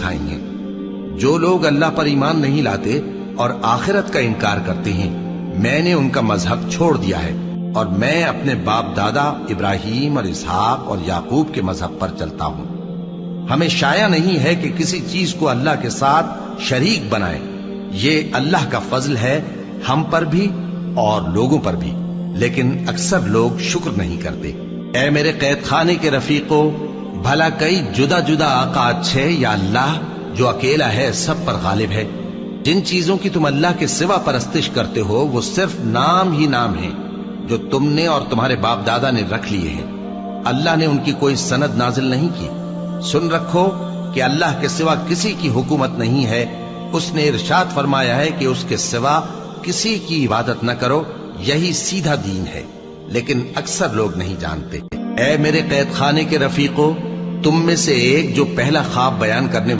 سکھائیں گے۔ جو لوگ اللہ پر ایمان نہیں لاتے اور آخرت کا انکار کرتے ہیں، میں نے ان کا مذہب چھوڑ دیا ہے اور میں اپنے باپ دادا ابراہیم اور اسحاق اور یعقوب کے مذہب پر چلتا ہوں۔ ہمیں شایع نہیں ہے کہ کسی چیز کو اللہ کے ساتھ شریک بنائیں۔ یہ اللہ کا فضل ہے ہم پر بھی اور لوگوں پر بھی، لیکن اکثر لوگ شکر نہیں کرتے۔ اے میرے قید خانے کے رفیقو، بھلا کئی جدا جدا آقا اچھے یا اللہ جو اکیلا ہے سب پر غالب ہے؟ جن چیزوں کی تم اللہ کے سوا پرستش کرتے ہو وہ صرف نام ہی نام ہیں جو تم نے اور تمہارے باپ دادا نے رکھ لیے ہیں۔ اللہ نے ان کی کوئی سند نازل نہیں کی۔ سن رکھو کہ اللہ کے سوا کسی کی حکومت نہیں ہے۔ اس نے ارشاد فرمایا ہے کہ اس کے سوا کسی کی عبادت نہ کرو، یہی سیدھا دین ہے، لیکن اکثر لوگ نہیں جانتے۔ اے میرے قید خانے کے رفیقو، تم میں سے ایک جو پہلا خواب بیان کرنے